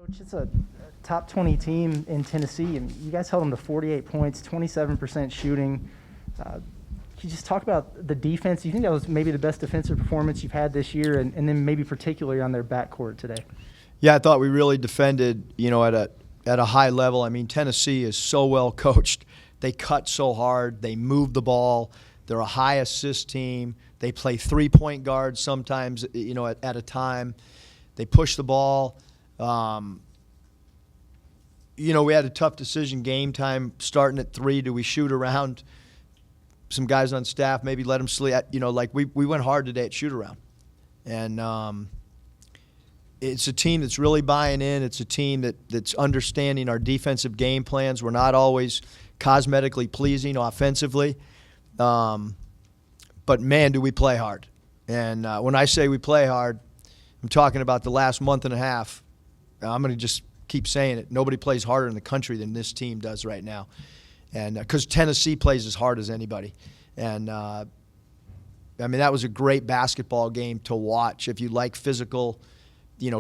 Coach, it's a top 20 team in Tennessee, and you guys held them to 48 points, 27% shooting. Can you just talk about the defense? Do you think that was maybe the best defensive performance you've had this year, and then maybe particularly on their backcourt today? Yeah, I thought we really defended, at a high level. I mean, Tennessee is so well coached. They cut so hard. They move the ball. They're a high assist team. They play three-point guards sometimes, at a time. They push the ball. We had a tough decision game time starting at 3. Do we shoot around some guys on staff, maybe let them sleep? We went hard today at shoot around. And it's a team that's really buying in. It's a team that's understanding our defensive game plans. We're not always cosmetically pleasing offensively. But, man, do we play hard. And when I say we play hard, I'm talking about the last month and a half. I'm going to just keep saying it. Nobody plays harder in the country than this team does right now. And because Tennessee plays as hard as anybody. And, that was a great basketball game to watch. If you like physical,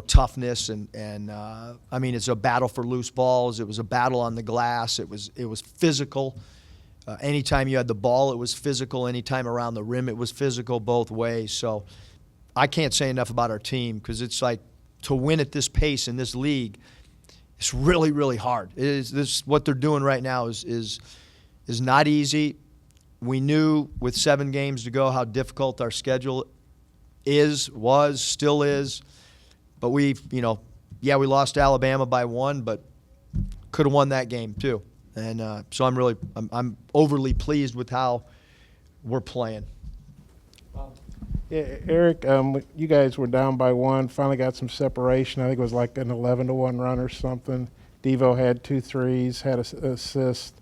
toughness and it's a battle for loose balls. It was a battle on the glass. It was physical. Anytime you had the ball, it was physical. Anytime around the rim, it was physical both ways. So I can't say enough about our team because it's like to win at this pace in this league, it's really, really hard. What they're doing right now is not easy. We knew with 7 games to go how difficult our schedule was, still is. But we lost to Alabama by 1, but could have won that game too. And so I'm overly pleased with how we're playing. Yeah, Eric, you guys were down by 1, finally got some separation. I think it was like an 11-1 run or something. Devo had 2 threes, had an assist.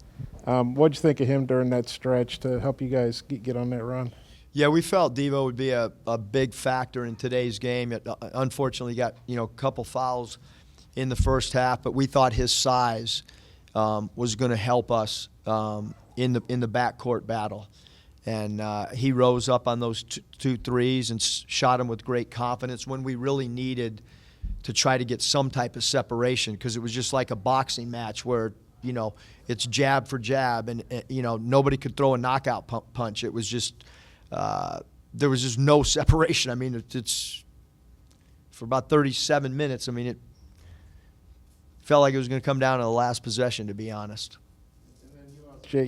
What'd you think of him during that stretch to help you guys get on that run? Yeah, we felt Devo would be a big factor in today's game. It, unfortunately, got a couple fouls in the first half, but we thought his size was going to help us in the backcourt battle. And he rose up on those 2 threes and shot them with great confidence when we really needed to try to get some type of separation because it was just like a boxing match where, it's jab for jab and, nobody could throw a knockout punch. It was just there was just no separation. I mean, it's for about 37 minutes. I mean, it felt like it was going to come down to the last possession, to be honest. And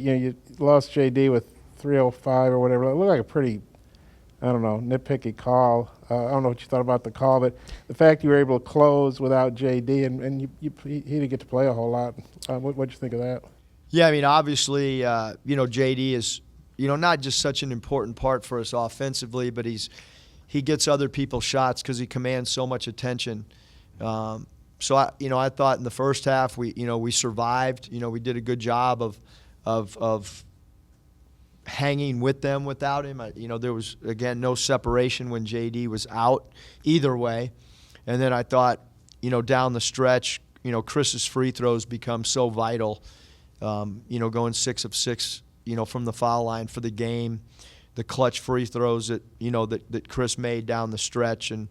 then you lost JD with 3:05 or whatever. It looked like a pretty, nitpicky call. I don't know what you thought about the call, but the fact you were able to close without JD and he didn't get to play a whole lot. What'd you think of that? Yeah, obviously, JD is, not just such an important part for us offensively, but he gets other people's shots because he commands so much attention. So I thought in the first half we survived. We did a good job of hanging with them without him. There was again no separation when JD was out either way. And then I thought down the stretch, Chris's free throws become so vital. Going 6 of 6. From the foul line for the game, the clutch free throws that Chris made down the stretch, and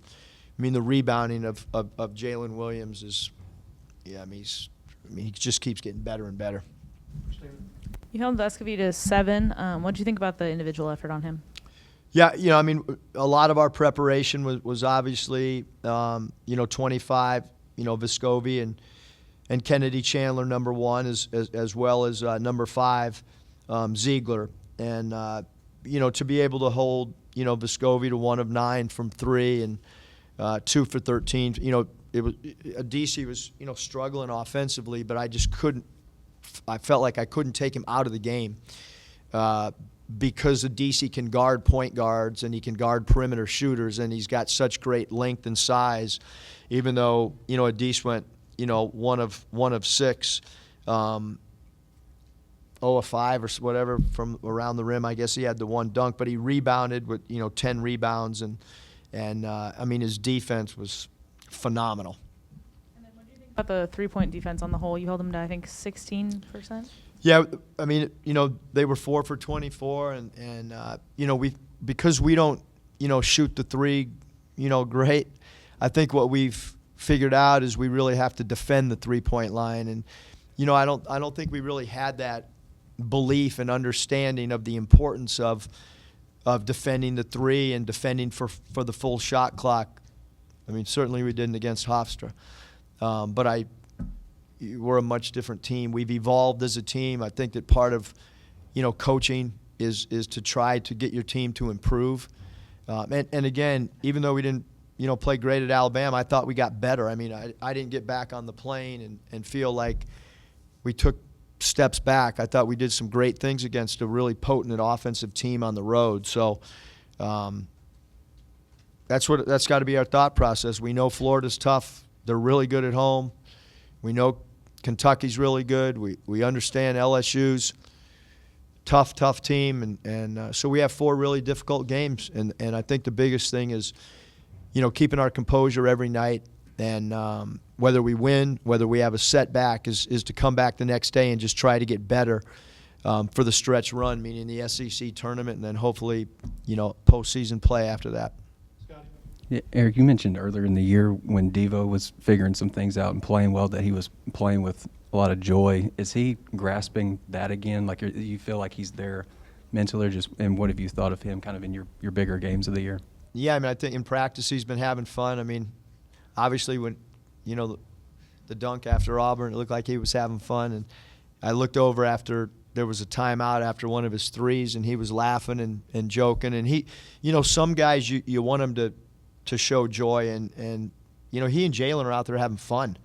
the rebounding of Jalen Williams is, he just keeps getting better and better. You held Vescovy to 7. What did you think about the individual effort on him? Yeah, a lot of our preparation was obviously 25, Vescovy and Kennedy Chandler number 1 as well as number 5. Ziegler, and to be able to hold Vescovy to 1 of 9 from 3 and 2 for 13. It was DC was struggling offensively, but I just couldn't. I felt like I couldn't take him out of the game because the DC can guard point guards and he can guard perimeter shooters, and he's got such great length and size. Even though Adese went 1 of 6. 0 of 5 or whatever from around the rim. I guess he had the 1 dunk, but he rebounded with 10 rebounds and his defense was phenomenal. And then what do you think about the 3-point defense on the whole? You held them to I think 16%. Yeah, they were 4 for 24, and because we don't shoot the 3 great. I think what we've figured out is we really have to defend the three-point line. And, I don't think we really had that belief and understanding of the importance of defending the three and defending for the full shot clock. I mean, certainly we didn't against Hofstra. But we're a much different team. We've evolved as a team. I think that part of, coaching is to try to get your team to improve. And again, even though we didn't, play great at Alabama, I thought we got better. I mean, I didn't get back on the plane and feel like we took steps back. I thought we did some great things against a really potent offensive team on the road. So that's got to be our thought process. We know Florida's tough. They're really good at home. We know Kentucky's really good. We understand LSU's tough team, and so we have 4 really difficult games. And I think the biggest thing is, keeping our composure every night, and whether we win, whether we have a setback, is to come back the next day and just try to get better for the stretch run, meaning the SEC tournament, and then hopefully, postseason play after that. Yeah, Eric, you mentioned earlier in the year when Devo was figuring some things out and playing well that he was playing with a lot of joy. Is he grasping that again? Like, you feel like he's there mentally, or just, and what have you thought of him kind of in your bigger games of the year? Yeah, I mean, I think in practice he's been having fun. I mean, obviously when, the dunk after Auburn, it looked like he was having fun. And I looked over after there was a timeout after one of his threes, and he was laughing and joking. And he, some guys you want him to show joy, and he and Jalen are out there having fun,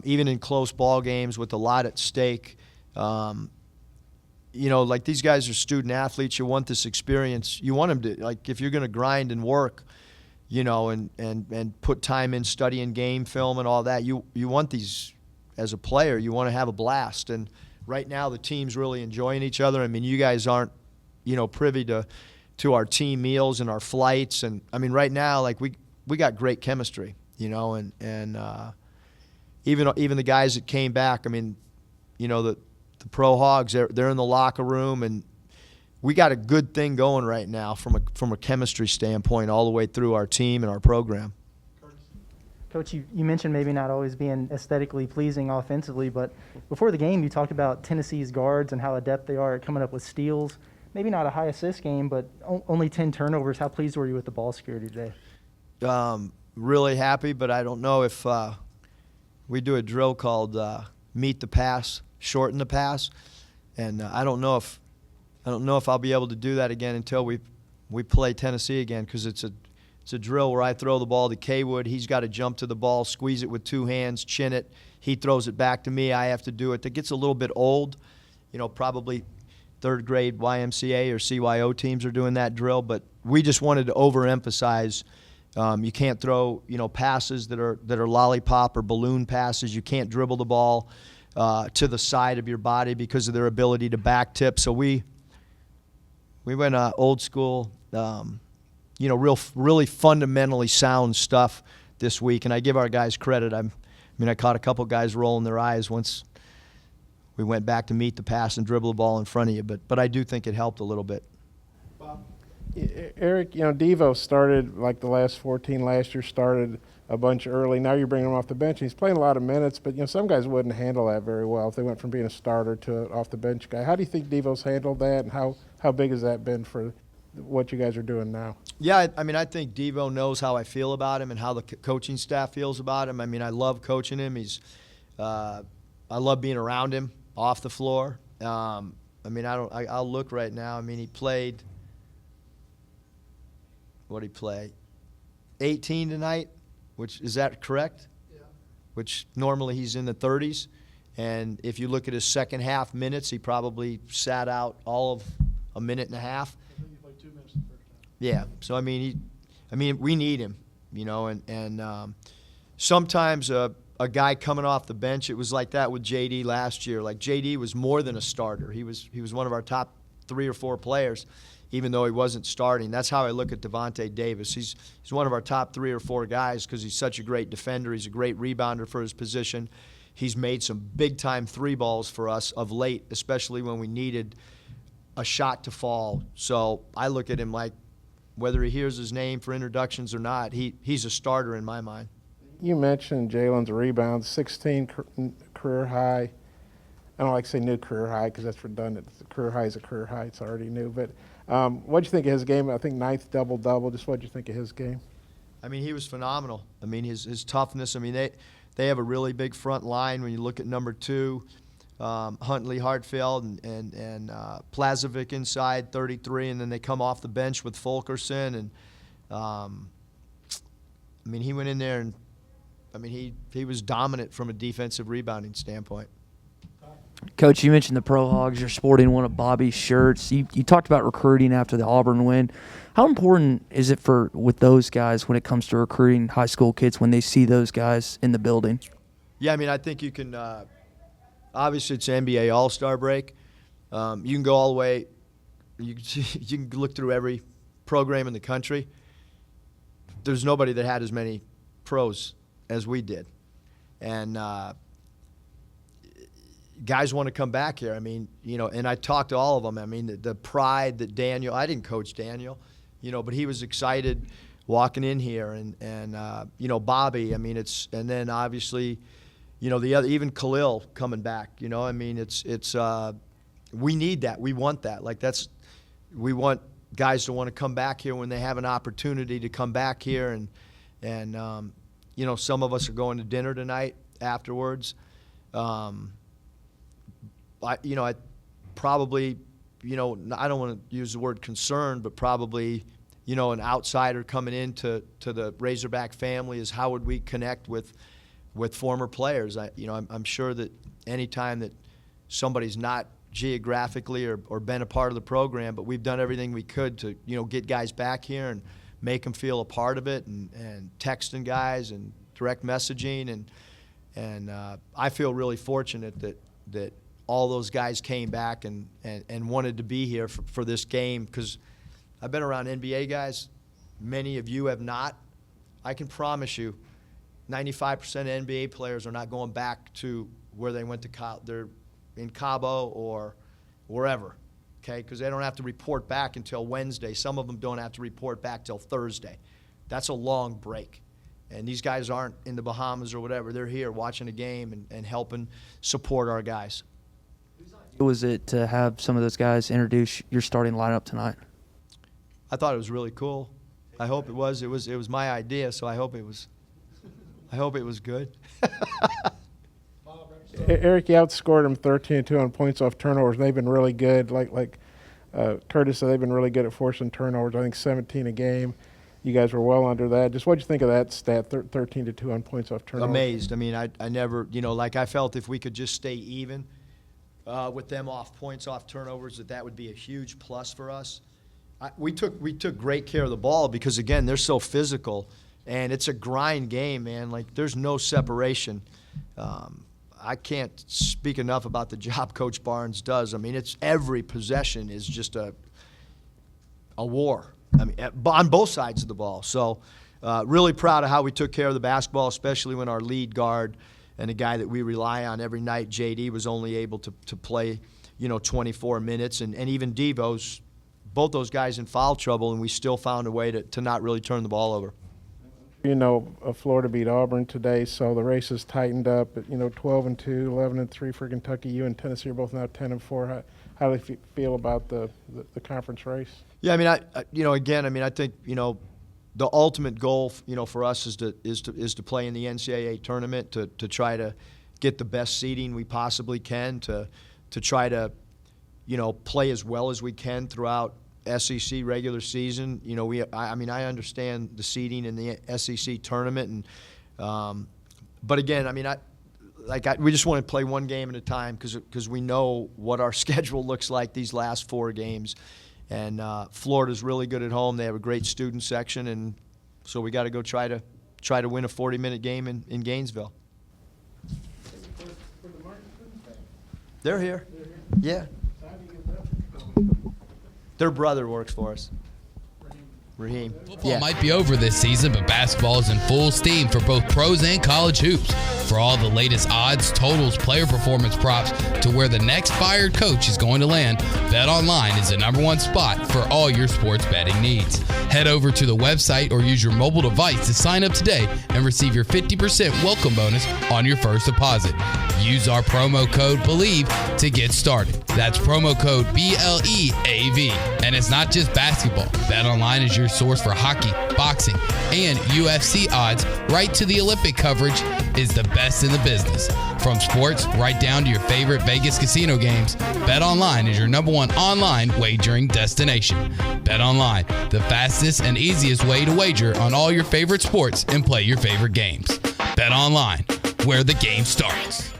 even in close ball games with a lot at stake. Like, these guys are student athletes. You want this experience. You want them to, like, if you're going to grind and work, and put time in studying game film and all that, you want these, as a player, you want to have a blast. And right now the team's really enjoying each other. I mean, you guys aren't, privy to our team meals and our flights. And I mean, right now, like, we got great chemistry, and even the guys that came back, I mean, the pro Hogs, they're in the locker room, and we got a good thing going right now from a chemistry standpoint all the way through our team and our program. Coach, you mentioned maybe not always being aesthetically pleasing offensively, but before the game you talked about Tennessee's guards and how adept they are at coming up with steals. Maybe not a high assist game, but only 10 turnovers. How pleased were you with the ball security today? Really happy, but I don't know if we do a drill called meet the pass, shorten the pass, and I don't know if I'll be able to do that again until we play Tennessee again, because it's a drill where I throw the ball to Kaywood. He's got to jump to the ball, squeeze it with 2 hands, chin it. He throws it back to me. I have to do it. That gets a little bit old, probably third grade YMCA or CYO teams are doing that drill, but we just wanted to overemphasize. You can't throw, passes that are lollipop or balloon passes. You can't dribble the ball to the side of your body because of their ability to back tip. So we went old school, really fundamentally sound stuff this week, and I give our guys credit. I caught a couple guys rolling their eyes once we went back to meet the pass and dribble the ball in front of you, but I do think it helped a little bit. Eric, Devo started like the last 14 last year, started a bunch early. Now you're bringing him off the bench. He's playing a lot of minutes, but some guys wouldn't handle that very well if they went from being a starter to an off the bench guy. How do you think Devo's handled that, and how big has that been for what you guys are doing now? Yeah, I think Devo knows how I feel about him and how the coaching staff feels about him. I love coaching him. I love being around him off the floor. I'll look right now. He played. What'd he play? 18 tonight, is that correct? Yeah. Which normally he's in the 30s. And if you look at his second half minutes, he probably sat out all of a minute and a half. I think he played 2 minutes the first time. Yeah. So we need him, and sometimes a guy coming off the bench, it was like that with JD last year. Like, JD was more than a starter. He was one of our top 3 or 4 players, even though he wasn't starting. That's how I look at Devontae Davis. He's one of our top 3 or 4 guys because he's such a great defender. He's a great rebounder for his position. He's made some big-time 3 balls for us of late, especially when we needed a shot to fall. So I look at him like, whether he hears his name for introductions or not, he's a starter in my mind. You mentioned Jalen's rebounds, 16 career high. I don't like to say new career high because that's redundant. The career high is a career high. It's already new. But what'd you think of his game? I think 9th double-double. Just what'd you think of his game? I mean, he was phenomenal. I mean, his toughness. I mean, they have a really big front line when you look at number 2, Huntley Hartfield and Plazovic inside 33, and then they come off the bench with Fulkerson. And, I mean, he went in there and, I mean, he was dominant from a defensive rebounding standpoint. Coach, you mentioned the Pro Hogs. You're sporting one of Bobby's shirts. You talked about recruiting after the Auburn win. How important is it with those guys when it comes to recruiting high school kids when they see those guys in the building? Yeah, I mean, I think you can obviously it's NBA All-Star break. You can go all the way. You can look through every program in the country. There's nobody that had as many pros as we did. And guys want to come back here. I mean, you know, and I talked to all of them. I mean, the pride that Daniel, I didn't coach Daniel, you know, but he was excited walking in here. And you know, Bobby, I mean, and then obviously, you know, the other, even Khalil coming back, you know, I mean, we need that. We want that. Like we want guys to want to come back here when they have an opportunity to come back here. And you know, some of us are going to dinner tonight afterwards. I probably, you know, I don't want to use the word concern, but probably, you know, an outsider coming into the Razorback family is how would we connect with former players. I'm sure that any time that somebody's not geographically or been a part of the program, but we've done everything we could to, you know, get guys back here and make them feel a part of it, and texting guys and direct messaging, and I feel really fortunate that all those guys came back and wanted to be here for this game, because I've been around NBA guys. Many of you have not. I can promise you 95% of NBA players are not going back to where they went to college. They're in Cabo or wherever, okay, because they don't have to report back until Wednesday. Some of them don't have to report back till Thursday. That's a long break. And these guys aren't in the Bahamas or whatever. They're here watching a game and helping support our guys. Was it to have some of those guys introduce your starting lineup tonight? I thought it was really cool. I hope it was. It was my idea, so I hope it was good. Eric, you outscored them 13-2 on points off turnovers. They've been really good. Like Curtis said, they've been really good at forcing turnovers. I think 17 a game. You guys were well under that. Just what did you think of that stat, 13-2 on points off turnovers? Amazed. I mean, I never, you know, like I felt if we could just stay even with them off points off turnovers, that would be a huge plus for us. We took great care of the ball because, again, they're so physical, and it's a grind game, man. Like, there's no separation. I can't speak enough about the job Coach Barnes does. I mean, it's every possession is just a war. I mean, on both sides of the ball. So, really proud of how we took care of the basketball, especially when our lead guard and a guy that we rely on every night, JD, was only able to play, you know, 24 minutes. And even Devo's, both those guys in foul trouble, and we still found a way to not really turn the ball over. You know, Florida beat Auburn today, so the race has tightened up. You know, 12-2, 11-3 for Kentucky. You and Tennessee are both now 10-4. How do you feel about the conference race? Yeah, I mean, I think, you know, the ultimate goal, you know, for us is to play in the NCAA tournament, to try to get the best seeding we possibly can, to try to, you know, play as well as we can throughout SEC regular season. You know, I understand the seeding in the SEC tournament, and but again, I mean, we just want to play one game at a time because we know what our schedule looks like these last 4 games. And Florida's really good at home. They have a great student section, and so we got to go try to win a 40-minute game in Gainesville. They're here. Yeah. Their brother works for us. Raheem. Football might be over this season, but basketball is in full steam for both pros and college hoops. For all the latest odds, totals, player performance props, to where the next fired coach is going to land, BetOnline is the #1 spot for all your sports betting needs. Head over to the website or use your mobile device to sign up today and receive your 50% welcome bonus on your first deposit. Use our promo code BELIEVE to get started. That's promo code BLEAV. And it's not just basketball. BetOnline is your source for hockey, boxing, and UFC odds, right to the Olympic coverage, is the best in the business. From sports right down to your favorite Vegas casino games, BetOnline is your #1 online wagering destination. BetOnline, the fastest and easiest way to wager on all your favorite sports and play your favorite games. BetOnline, where the game starts.